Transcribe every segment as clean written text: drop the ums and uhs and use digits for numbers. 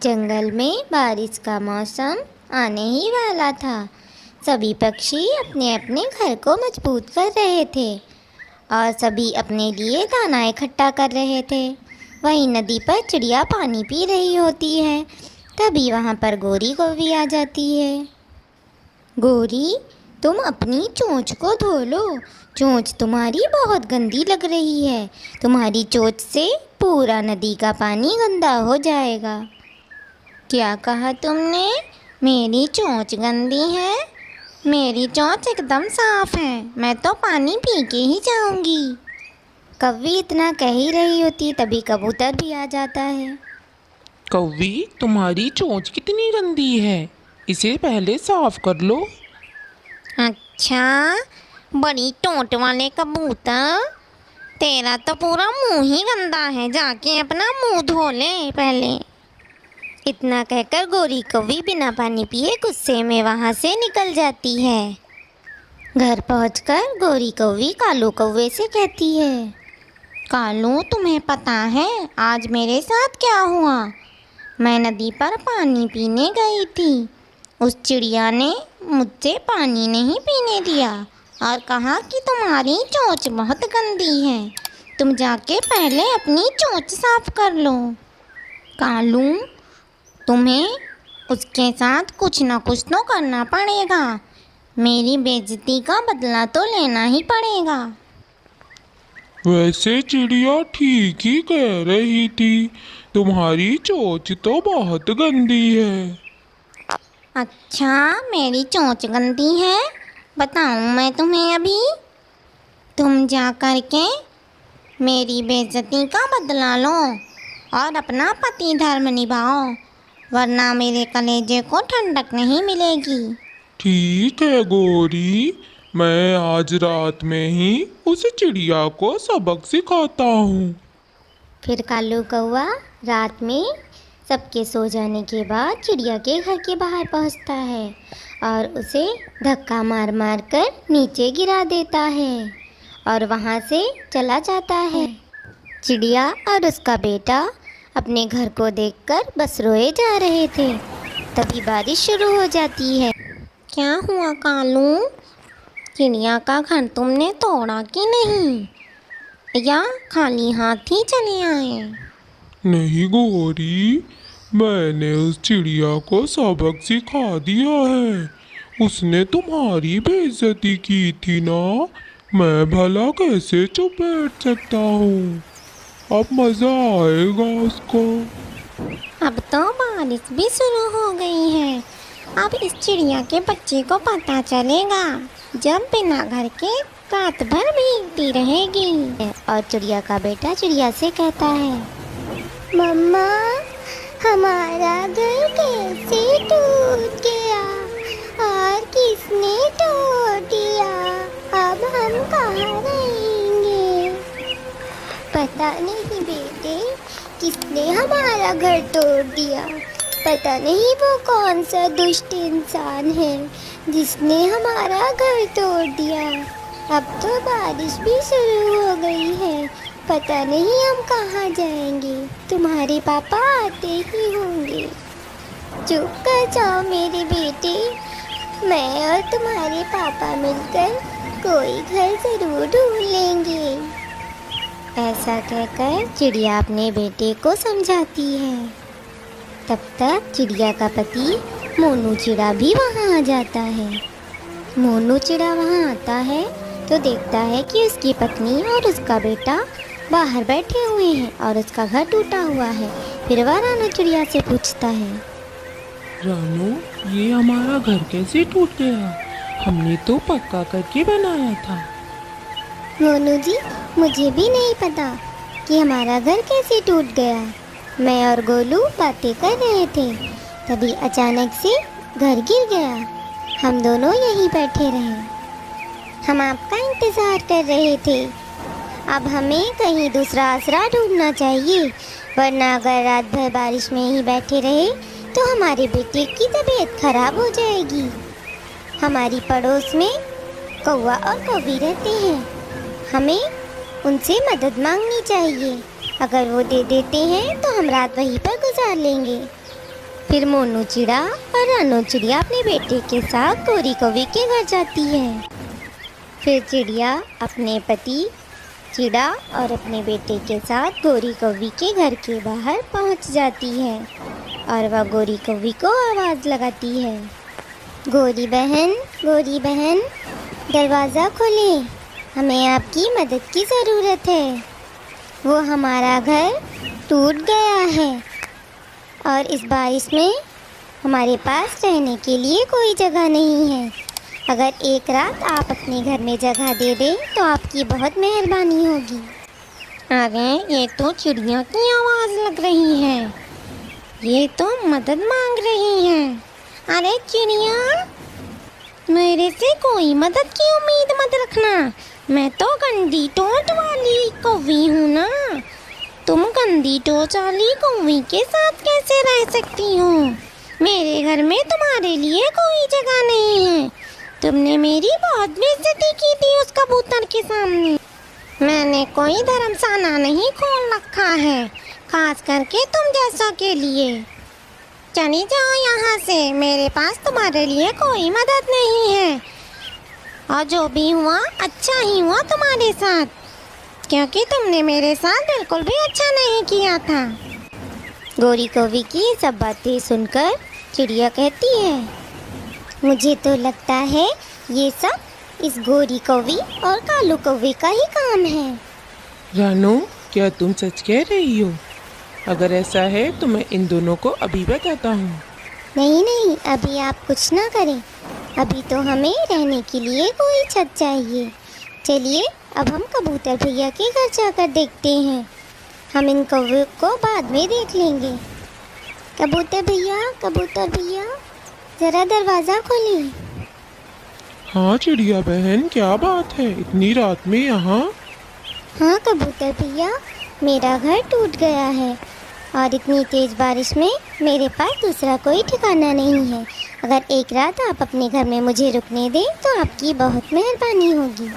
जंगल में बारिश का मौसम आने ही वाला था। सभी पक्षी अपने अपने घर को मजबूत कर रहे थे और सभी अपने लिए दाना इकट्ठा कर रहे थे। वहीं नदी पर चिड़िया पानी पी रही होती है। तभी वहाँ पर गोरी कौवी आ जाती है। गोरी, तुम अपनी चोंच को धो लो। चोंच तुम्हारी बहुत गंदी लग रही है। तुम्हारी चोंच से पूरा नदी का पानी गंदा हो जाएगा। क्या कहा तुमने? मेरी चोंच गंदी है? मेरी चोंच एकदम साफ है। मैं तो पानी पी के ही जाऊंगी। कौवी इतना कह ही रही होती तभी कबूतर भी आ जाता है। कौवी, तुम्हारी चोंच कितनी गंदी है, इसे पहले साफ कर लो। अच्छा, बड़ी टोंट वाले कबूतर, तेरा तो पूरा मुंह ही गंदा है। जाके अपना मुंह धो ले पहले। इतना कहकर गोरी कौवी बिना पानी पिए गुस्से में वहाँ से निकल जाती है। घर पहुँचकर गोरी कौवी कालू कौवे से कहती है, कालू, तुम्हें पता है आज मेरे साथ क्या हुआ? मैं नदी पर पानी पीने गई थी। उस चिड़िया ने मुझसे पानी नहीं पीने दिया और कहा कि तुम्हारी चोंच बहुत गंदी है। तुम जाके पहले अपनी चोंच साफ कर लो। कालू, तुम्हें उसके साथ कुछ ना कुछ तो करना पड़ेगा। मेरी बेइज्जती का बदला तो लेना ही पड़ेगा। वैसे चिड़िया ठीक ही कह रही थी, तुम्हारी चोंच तो बहुत गंदी है। अच्छा, मेरी चोंच गंदी है? बताऊं मैं तुम्हें अभी? तुम जा कर के मेरी बेइज्जती का बदला लो और अपना पति धर्म निभाओ, वरना मेरे कलेजे को ठंडक नहीं मिलेगी। ठीक है गोरी, मैं आज रात में ही उस चिड़िया को सबक सिखाता हूँ। फिर कालू कौवा रात में सबके सो जाने के बाद चिड़िया के घर के बाहर पहुंचता है और उसे धक्का मार मार कर नीचे गिरा देता है और वहां से चला जाता है। चिड़िया और उसका बेटा अपने घर को देखकर बस रोए जा रहे थे। तभी बारिश शुरू हो जाती है। क्या हुआ कालू? चिड़िया का घर तुमने तोड़ा कि नहीं, या खाली हाथ ही चले आए? नहीं गोरी, मैंने उस चिड़िया को सबक सिखा दिया है। उसने तुम्हारी बेइज्जती की थी ना, मैं भला कैसे चुप बैठ सकता हूँ। अब मज़ा आएगा उसको। अब तो बारिश भी शुरू हो गई है। अब इस चिड़िया के बच्चे को पता चलेगा जब बिना घर के रात भर भीगती रहेगी। और चिड़िया का बेटा चिड़िया से कहता है, मम्मा, हमारा घर कैसे टूट गया और किसने तोड़ दिया? अब हम कहाँ रहेंगे? पता नहीं बेटे, किसने हमारा घर तोड़ दिया। पता नहीं वो कौन सा दुष्ट इंसान है जिसने हमारा घर तोड़ दिया। अब तो बारिश भी शुरू हो गई है। पता नहीं हम कहाँ जाएंगे। तुम्हारे पापा आते ही होंगे। चुप कर जाओ मेरे बेटे, मैं और तुम्हारे पापा मिलकर कोई घर ज़रूर ढूंढ लेंगे। ऐसा कहकर चिड़िया अपने बेटे को समझाती है। तब तक चिड़िया का पति मोनू चिड़ा भी वहाँ आ जाता है। मोनू चिड़ा वहाँ आता है तो देखता है कि उसकी पत्नी और उसका बेटा बाहर बैठे हुए हैं और उसका घर टूटा हुआ है। फिर वह रानू चिड़िया से पूछता है, रानू, ये हमारा घर कैसे टूट गया? हमने तो पक्का करके बनाया था। मोनू जी, मुझे भी नहीं पता कि हमारा घर कैसे टूट गया। मैं और गोलू बातें कर रहे थे, तभी अचानक से घर गिर गया। हम दोनों यहीं बैठे रहे। हम आपका इंतज़ार कर रहे थे। अब हमें कहीं दूसरा आसरा ढूंढना चाहिए, वरना अगर रात भर बारिश में ही बैठे रहे तो हमारे बेटे की तबीयत खराब हो जाएगी। हमारी पड़ोस में कौवा और कौवी रहते हैं। हमें उनसे मदद मांगनी चाहिए। अगर वो दे देते हैं तो हम रात वहीं पर गुजार लेंगे। फिर मोनू चिड़ा और रानू चिड़िया अपने बेटे के साथ गोरी कौवी के घर जाती है। फिर चिड़िया अपने पति चिड़ा और अपने बेटे के साथ गोरी कौवी के घर के बाहर पहुंच जाती है और वह गोरी कौवी को आवाज़ लगाती है, गोरी बहन, दरवाज़ा खोलें, हमें आपकी मदद की ज़रूरत है। वो हमारा घर टूट गया है और इस बारिश में हमारे पास रहने के लिए कोई जगह नहीं है। अगर एक रात आप अपने घर में जगह दे दें तो आपकी बहुत मेहरबानी होगी। अरे ये तो चिड़िया की आवाज़ लग रही है, ये तो मदद मांग रही है। अरे चिड़िया, मेरे से कोई मदद की उम्मीद मत रखना, मैं तो गंदी टोंच वाली कौवी हूँ ना। तुम गंदी टोंच वाली कौवी के साथ कैसे रह सकती हो? मेरे घर में तुम्हारे लिए कोई जगह नहीं है। तुमने मेरी बहुत बेइज्जती की थी उस कबूतर के सामने। मैंने कोई धर्मशाला नहीं खोल रखा है, खास करके तुम जैसों के लिए। चली जाओ यहाँ से, मेरे पास तुम्हारे लिए कोई मदद नहीं है। और जो भी हुआ अच्छा ही हुआ तुम्हारे साथ, क्योंकि तुमने मेरे साथ बिल्कुल भी अच्छा नहीं किया था। गोरी कौवी की सब बातें सुनकर चिड़िया कहती है, मुझे तो लगता है ये सब इस गोरी कौवी और कालू कौवे का ही काम है। रानू, क्या तुम सच कह रही हो? अगर ऐसा है तो मैं इन दोनों को अभी बताता हूँ। नहीं, अभी आप कुछ ना करें, अभी तो हमें रहने के लिए कोई छत चाहिए। चलिए अब हम कबूतर भैया के घर जाकर देखते हैं, हम इन कौवे को बाद में देख लेंगे। कबूतर भैया ज़रा दरवाज़ा खोलिए। हाँ चिड़िया बहन, क्या बात है इतनी रात में यहाँ? हाँ कबूतर भैया, मेरा घर टूट गया है और इतनी तेज़ बारिश में मेरे पास दूसरा कोई ठिकाना नहीं है। अगर एक रात आप अपने घर में मुझे रुकने दें तो आपकी बहुत मेहरबानी होगी।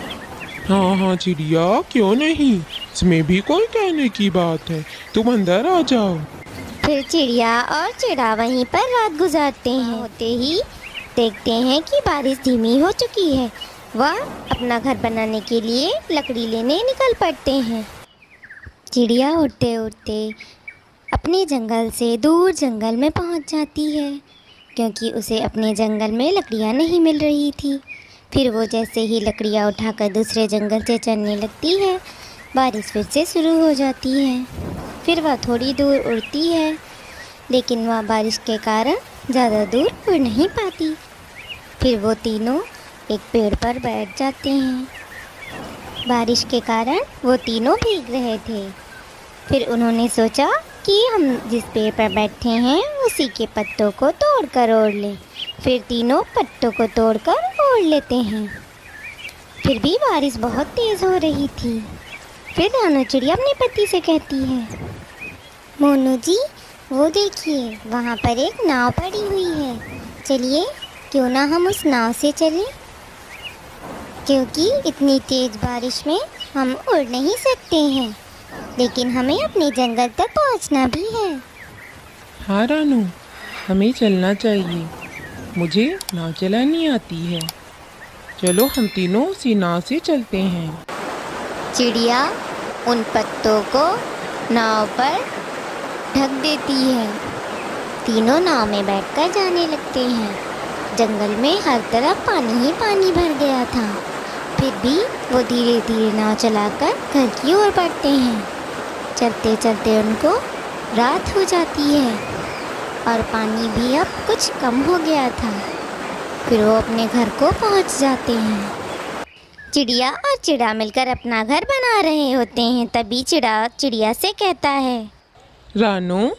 हाँ चिड़िया, क्यों नहीं, इसमें भी कोई कहने की बात है, तुम अंदर आ जाओ। फिर चिड़िया और चिड़ा वहीं पर रात गुजारते हैं। होते ही देखते हैं कि बारिश धीमी हो चुकी है। वह अपना घर बनाने के लिए लकड़ी लेने निकल पड़ते हैं। चिड़िया उड़ते उड़ते अपने जंगल से दूर जंगल में पहुंच जाती है, क्योंकि उसे अपने जंगल में लकड़ियां नहीं मिल रही थी। फिर वो जैसे ही लकड़ियां उठाकर दूसरे जंगल से चलने लगती है, बारिश फिर से शुरू हो जाती है। फिर वह थोड़ी दूर उड़ती है, लेकिन वह बारिश के कारण ज़्यादा दूर उड़ नहीं पाती। फिर वो तीनों एक पेड़ पर बैठ जाते हैं। बारिश के कारण वो तीनों भीग रहे थे। फिर उन्होंने सोचा कि हम जिस पेड़ पर बैठे हैं उसी के पत्तों को तोड़कर ओढ़ लें। फिर तीनों पत्तों को तोड़कर ओढ़ लेते हैं। फिर भी बारिश बहुत तेज़ हो रही थी। फिर रानू चिड़िया अपने पति से कहती है, मोनू जी, वो देखिए वहाँ पर एक नाव पड़ी हुई है, चलिए क्यों ना हम उस नाव से चलें, क्योंकि इतनी तेज़ बारिश में हम उड़ नहीं सकते हैं, लेकिन हमें अपने जंगल तक पहुँचना भी है। हाँ रानू, हमें चलना चाहिए, मुझे नाव चलानी आती है। चलो हम तीनों उसी नाव से चलते हैं। चिड़िया उन पत्तों को नाव पर ढक देती है। तीनों नाव में बैठकर जाने लगते हैं। जंगल में हर तरफ पानी ही पानी भर गया था। फिर भी वो धीरे धीरे नाव चलाकर घर की ओर बढ़ते हैं। चलते चलते उनको रात हो जाती है और पानी भी अब कुछ कम हो गया था। फिर वो अपने घर को पहुंच जाते हैं। चिड़िया और चिड़ा मिलकर अपना घर बना रहे होते हैं। तभी चिड़ा चिड़िया से कहता है, रानू,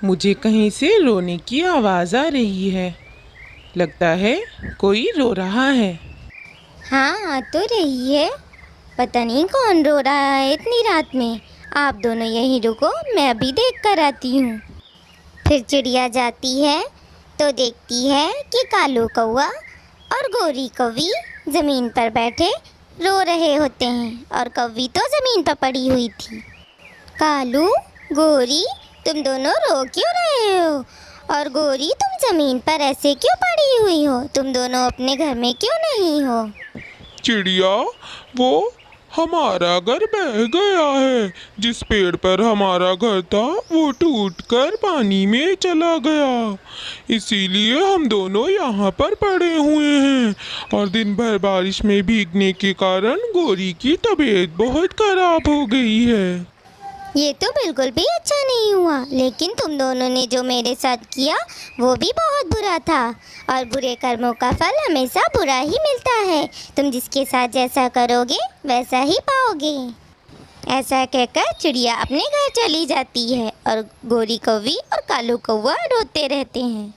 मुझे कहीं से रोने की आवाज़ आ रही है, लगता है कोई रो रहा है। हाँ आ तो रही है, पता नहीं कौन रो रहा है इतनी रात में। आप दोनों यहीं रुको, मैं अभी देख कर आती हूँ। फिर चिड़िया जाती है तो देखती है कि कालू कौवा और गोरी कौवी ज़मीन पर बैठे रो रहे होते हैं और कौवी तो ज़मीन पर पड़ी हुई थी। कालू, गोरी, तुम दोनों रो क्यों रहे हो और गोरी, तुम जमीन पर ऐसे क्यों पड़ी हुई हो? तुम दोनों अपने घर में क्यों नहीं हो? चिड़िया, वो हमारा घर बह गया है। जिस पेड़ पर हमारा घर था वो टूटकर पानी में चला गया, इसीलिए हम दोनों यहाँ पर पड़े हुए हैं। और दिन भर बारिश में भीगने के कारण गोरी की तबीयत बहुत खराब हो गई है। ये तो बिल्कुल भी अच्छा नहीं हुआ, लेकिन तुम दोनों ने जो मेरे साथ किया वो भी बहुत बुरा था, और बुरे कर्मों का फल हमेशा बुरा ही मिलता है। तुम जिसके साथ जैसा करोगे वैसा ही पाओगे। ऐसा कहकर चिड़िया अपने घर चली जाती है और गोरी कौवी और कालू कौवा रोते रहते हैं।